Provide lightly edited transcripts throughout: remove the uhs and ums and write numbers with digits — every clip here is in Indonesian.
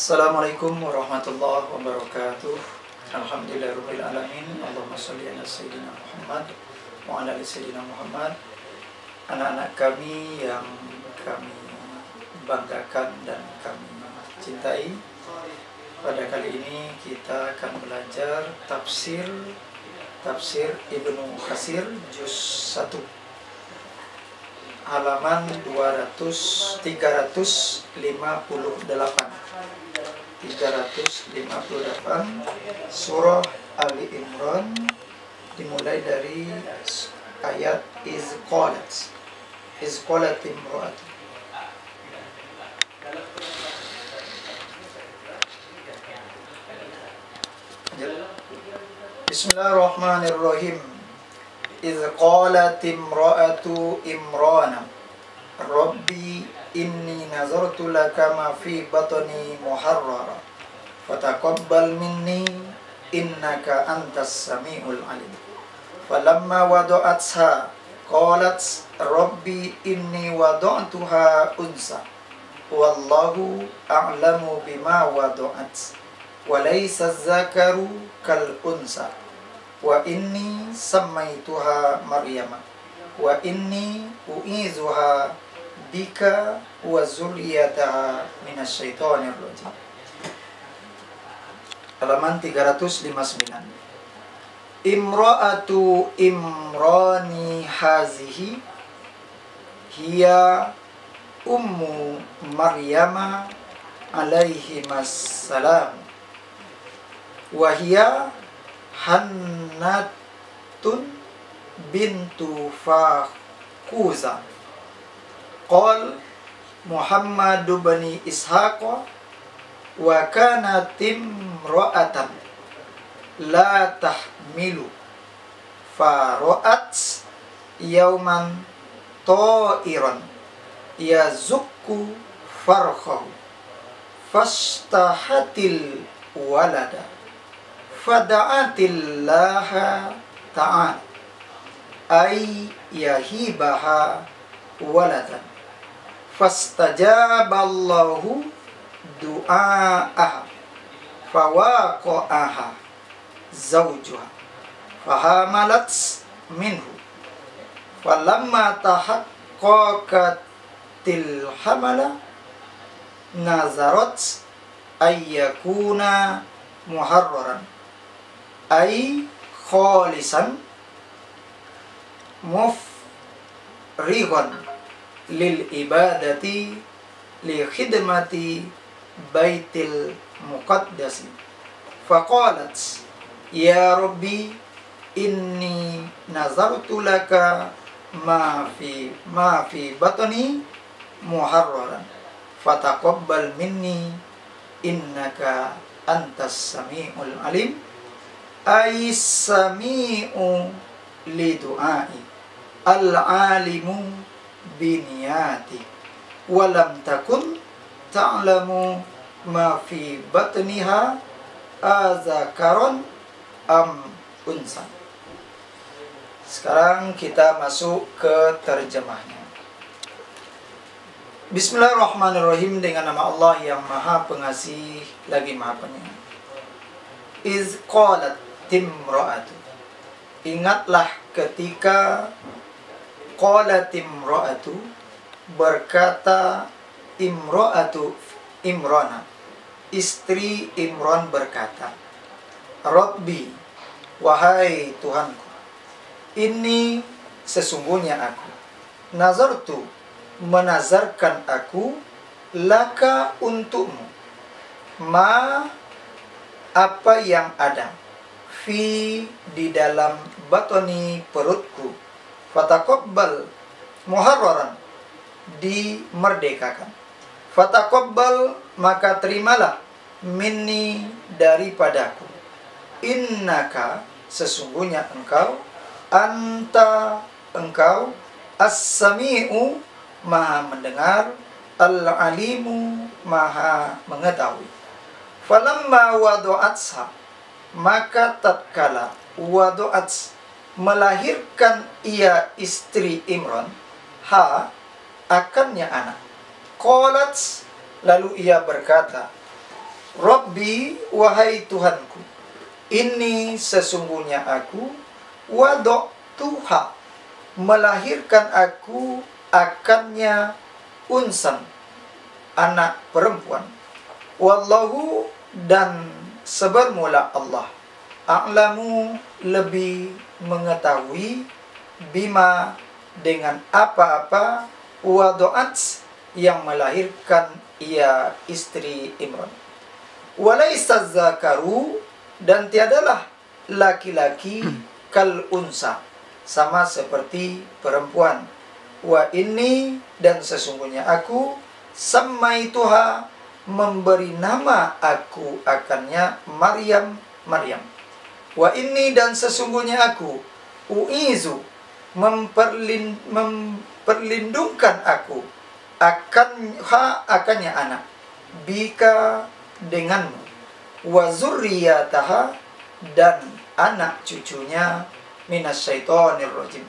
Assalamualaikum warahmatullahi wabarakatuh. Alhamdulillahirabbil alamin. Allahumma shalli ala sayyidina Muhammad wa ala ali sayyidina Muhammad. Anak-anak kami yang kami banggakan dan kami cintai, pada kali ini kita akan belajar tafsir Ibnu Katsir juz 1 halaman 358 surah Ali Imran, dimulai dari ayat iz qalat imra'atu. Bismillahirrahmanirrahim. Iz qalat imra'atu Imrana Rabbi inni nazartu laka ma fi batni muharrara fataqabbal minni innaka antas samiul alim. Falamma wada'atha qalat Rabbi inni wada'tuha unsa wallahu a'lamu bima wada'at wa laysa az-zakaru kal unsa wa inni sammaituha Maryama wa inni u'izuha bika wa zurriyataha minasyaitonir rajim. Halaman 359. Imra'atu Imrani hazihi hiya ummu Maryama alaihimassalam wa hiya Hannatun bintu Fakuza. Qal Muhammad bin Ishaq wa kanat imra'atan la tahmilu fara'at yawman ta'iran yazukku farkhahu fastahatil walada fada'atillaha ta'ala ay yahibaha waladan fastajaballahu du'aaha fawaqa'aha zawjuha fahamalat minhu falamma tahaqqaqatil hamala nazarat ayyakuna muharraran ay khalisan mufrigan lil ibadati li khidmati baitil muqaddasi. Faqalat ya rabbi inni nazartu laka ma fi batni muharraran fataqabbal minni innaka antas samiul alim. Ay sami'u li du'ai al-alimu biniyati walam takun ta'lamu ma fi batniha azakaron am unsan. Sekarang kita masuk ke terjemahnya. Bismillahirrahmanirrahim, dengan nama Allah yang Maha Pengasih lagi Maha Penyayang. Iz qalat imra'atu, ingatlah ketika qalat imra'atu, berkata imra'atu Imrana, istri Imran berkata, Rabbi, wahai Tuhanku, ini sesungguhnya aku, nazartu, menazarkan aku, laka untukmu, ma apa yang ada, fi di dalam batoni perutku, fataqabbal muharraran dimerdekakan, fataqabbal maka terimalah, minni daripadaku, innaka sesungguhnya engkau, anta engkau, as-sami'u maha mendengar, al-alimu maha mengetahui. Falamma wadu'atsa, maka tatkala wadu'ats melahirkan ia istri Imran, ha akannya anak, qalat lalu ia berkata, Rabbi, wahai Tuhanku, ini sesungguhnya aku, wada'tuha, melahirkan aku akannya unsan, anak perempuan. Wallahu, dan sebermula Allah, a'lamu, lebih mengetahui, bima, dengan apa-apa, wada'at, yang melahirkan ia istri Imran. Walaysa zakaru, dan tiadalah laki-laki kal unsa, sama seperti perempuan. Wa inni, dan sesungguhnya aku, samaituha, memberi nama aku akannya Maryam, Maryam. Wa inni, dan sesungguhnya aku, uizu, memperlindungkan aku akannya anak, bika, denganmu, wa zurriyataha, dan anak cucunya, minasyaitonir rajim.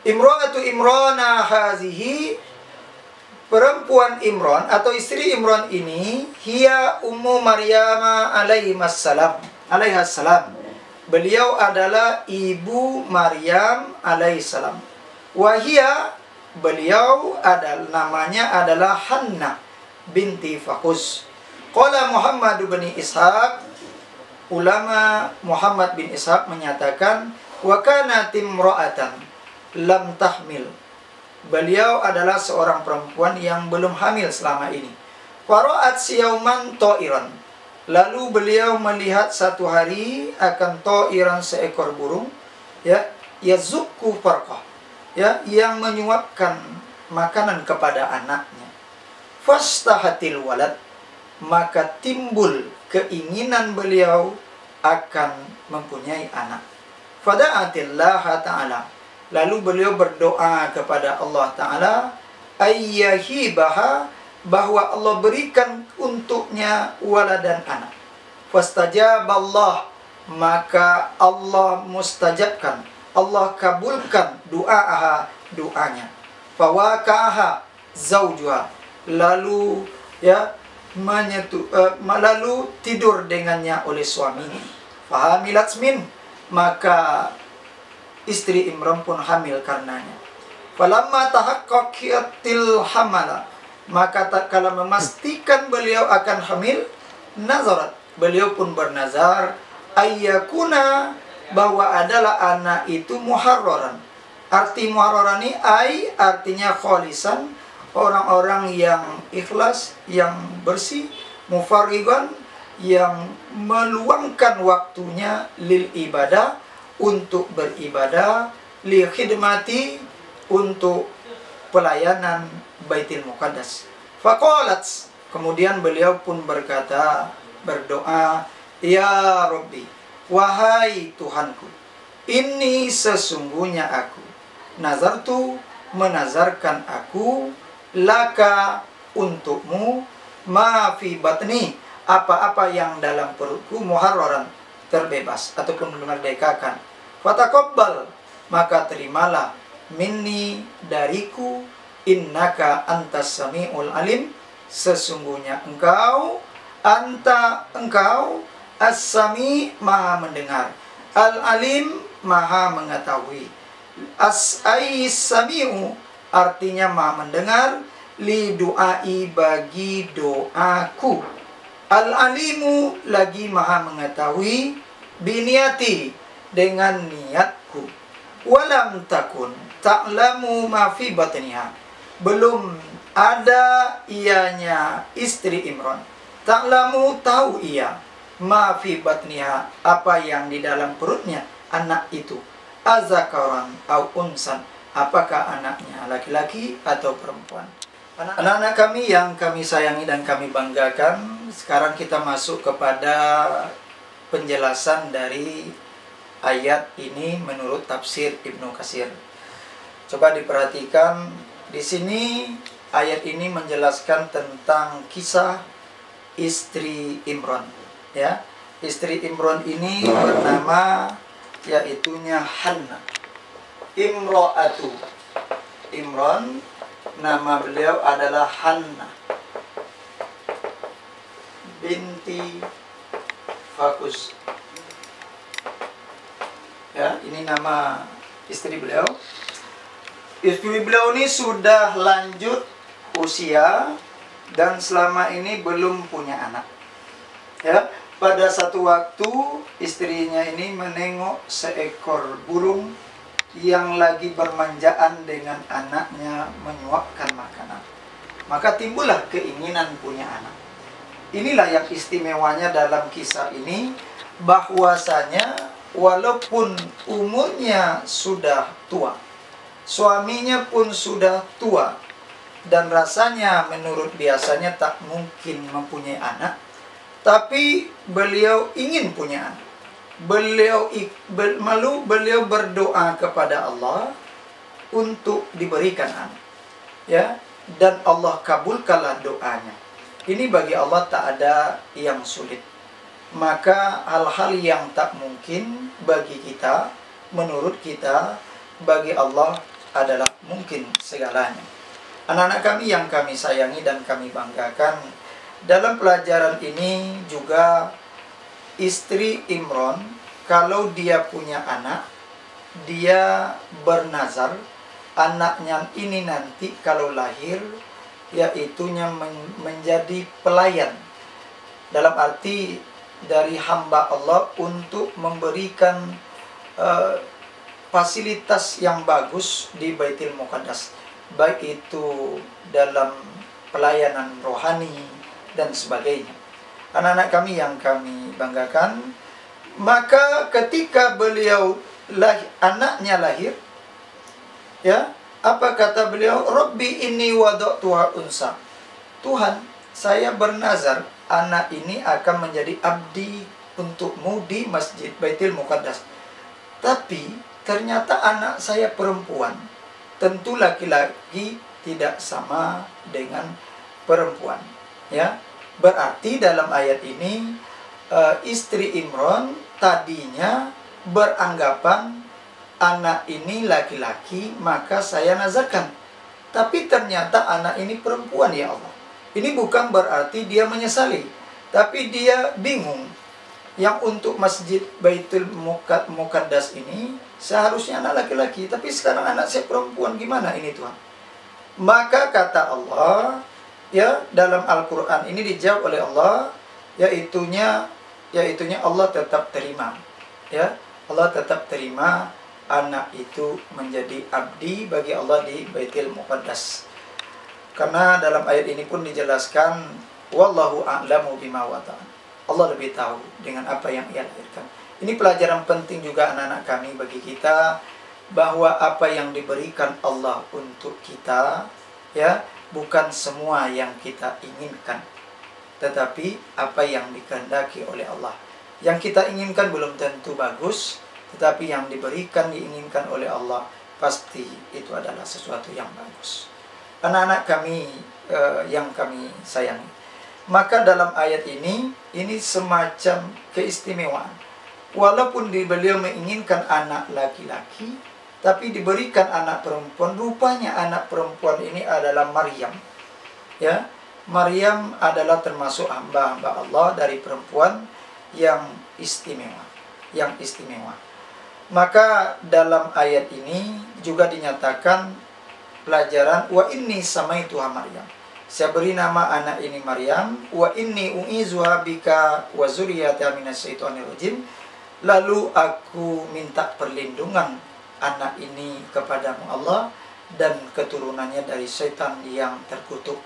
Imra'atu Imrana hazihi, perempuan Imran atau istri Imran ini, hiya ummu Maryam alaihissalam. Beliau adalah ibu Maryam alaihissalam. Wahia, beliau namanya adalah Hanna binti Fakus. Qala Muhammad bin Ishaq, ulama Muhammad bin Ishaq menyatakan, wa kanat imra'atan lam tahmil, beliau adalah seorang perempuan yang belum hamil selama ini. Fara'at siyauman ta'iran, lalu beliau melihat satu hari akan ta'iran, seekor burung, ya, yazukku farqah, ya, yang menyuapkan makanan kepada anaknya. Fastahatil walad, maka timbul keinginan beliau akan mempunyai anak. Fada'atillaha ta'ala, lalu beliau berdoa kepada Allah Ta'ala, ayyahibaha, bahwa Allah berikan untuknya waladan anak. Fastajaballah, maka Allah mustajabkan, Allah kabulkan doanya. Fawaqaha zaujuha, lalu lalu tidur dengannya oleh suaminya. Fahamilat min, maka istri Imran pun hamil karenanya. Falamma tahaqqaqatil hamala, maka tatkala memastikan beliau akan hamil, nazarat, beliau pun bernazar, ayyakuna, bahwa adalah anak itu muharraran. Arti muharraran ini artinya khalisan, orang-orang yang ikhlas, yang bersih, mufarrigan, yang meluangkan waktunya lil ibadah, untuk beribadah, li khidmati, untuk pelayanan Baitul Muqaddas. Faqalat, kemudian beliau pun berkata, berdoa, ya Rabbi, wahai Tuhanku, ini sesungguhnya aku, nazartu, menazarkan aku, laka, untukmu, ma fi batni, apa-apa yang dalam perutku, muharraran, terbebas ataupun memerdekakan. Fataqabbal, maka terimalah, minni, dariku, innaka antas samiul alim, sesungguhnya engkau, engkau, as-sami, maha mendengar, al-alim, maha mengetahui. As-sami'u, artinya maha mendengar, li du'ai, bagi doaku, al-alimu, lagi maha mengetahui, biniati, dengan niatku. Walam takun ta'lamu ma fi batniha, belum ada ianya istri Imran, ta'lamu, tahu ia, ma fi batniha, apa yang di dalam perutnya anak itu, azakaran au unsan, apakah anaknya laki-laki atau perempuan. Anak-anak kami yang kami sayangi dan kami banggakan, sekarang kita masuk kepada penjelasan dari ayat ini menurut tafsir Ibnu Katsir. Coba diperhatikan di sini, ayat ini menjelaskan tentang kisah istri Imran, ya. Istri Imran ini bernama, yaitunya Hanna. Imra'atu Imran, nama beliau adalah Hanna binti Fakus. Ya, ini nama istri beliau. Istri beliau ini sudah lanjut usia dan selama ini belum punya anak. Ya, pada satu waktu istrinya ini menengok seekor burung yang lagi bermanjaan dengan anaknya menyuapkan makanan. Maka timbullah keinginan punya anak. Inilah yang istimewanya dalam kisah ini, bahwasanya walaupun umurnya sudah tua, suaminya pun sudah tua, dan rasanya menurut biasanya tak mungkin mempunyai anak, tapi beliau ingin punya anak. Beliau berdoa kepada Allah untuk diberikan anak. Ya, dan Allah kabulkanlah doanya. Ini bagi Allah tak ada yang sulit. Maka hal-hal yang tak mungkin bagi kita, menurut kita, bagi Allah adalah mungkin segalanya. Anak-anak kami yang kami sayangi dan kami banggakan, dalam pelajaran ini juga istri Imran, kalau dia punya anak, dia bernazar anaknya ini nanti kalau lahir, yaitunya menjadi pelayan, dalam arti dari hamba Allah untuk memberikan fasilitas yang bagus di Baitul Muqaddas, baik itu dalam pelayanan rohani dan sebagainya. Anak-anak kami yang kami banggakan, maka ketika beliau anaknya lahir, ya, apa kata beliau? Rabbi inni wada'tuha unsa. Tuhan, saya bernazar anak ini akan menjadi abdi untukmu di Masjid Baitul Muqaddas. Tapi ternyata anak saya perempuan. Tentu laki-laki tidak sama dengan perempuan. Ya, berarti dalam ayat ini istri Imran tadinya beranggapan anak ini laki-laki, maka saya nazarkan. Tapi ternyata anak ini perempuan, ya Allah. Ini bukan berarti dia menyesali, tapi dia bingung. Yang untuk Masjid Baitul Muqaddas ini seharusnya anak laki-laki, tapi sekarang anak saya perempuan, gimana ini Tuhan? Maka kata Allah, ya, dalam Al-Quran ini dijawab oleh Allah, yaitunya Allah tetap terima. Ya, Allah tetap terima anak itu menjadi abdi bagi Allah di Baitul Muqaddas. Karena dalam ayat ini pun dijelaskan, wallahu a'lamu bima wata'a. Allah lebih tahu dengan apa yang ia lahirkan. Ini pelajaran penting juga anak-anak kami bagi kita, bahwa apa yang diberikan Allah untuk kita, ya, bukan semua yang kita inginkan, tetapi apa yang dikehendaki oleh Allah. Yang kita inginkan belum tentu bagus, tetapi yang diberikan, diinginkan oleh Allah, pasti itu adalah sesuatu yang bagus. Anak-anak kami yang kami sayangi, maka dalam ayat ini semacam keistimewaan. Walaupun beliau menginginkan anak laki-laki, tapi diberikan anak perempuan. Rupanya anak perempuan ini adalah Maryam. Ya, Maryam adalah termasuk hamba-hamba Allah dari perempuan yang istimewa, Maka dalam ayat ini juga dinyatakan pelajaran, wa inni samaituha Maryam. Saya beri nama anak ini Maryam, wa inni u'izuha bika wa zurriyyataha minasyaitonir rajim. Lalu aku minta perlindungan anak ini kepadamu Allah dan keturunannya dari syaitan yang terkutuk.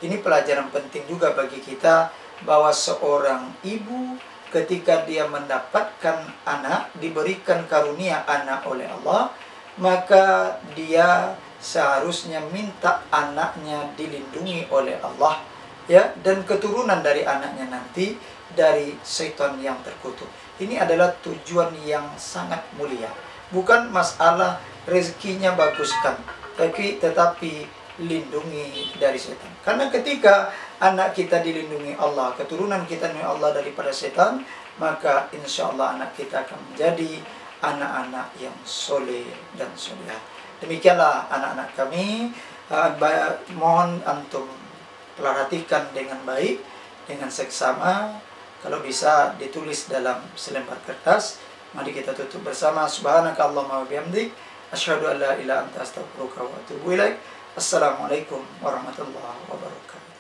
Ini pelajaran penting juga bagi kita, bahwa seorang ibu ketika dia mendapatkan anak, diberikan karunia anak oleh Allah, maka dia seharusnya minta anaknya dilindungi oleh Allah, ya, dan keturunan dari anaknya nanti dari syaitan yang terkutuk. Ini adalah tujuan yang sangat mulia. Bukan masalah rezekinya baguskan, tetapi lindungi dari setan. Karena ketika anak kita dilindungi Allah, keturunan kita dilindungi Allah daripada setan, maka insya Allah anak kita akan menjadi anak-anak yang soleh dan solehah. Demikianlah anak-anak kami. Mohon antum perhatikan dengan baik, dengan seksama. Kalau bisa ditulis dalam selembar kertas. Mari kita tutup bersama. Subhanakallahumma wa bihamdik, asyhadu an la ilaha illa anta astaghfiruka wa atubu ilaik. Assalamualaikum warahmatullahi wabarakatuh.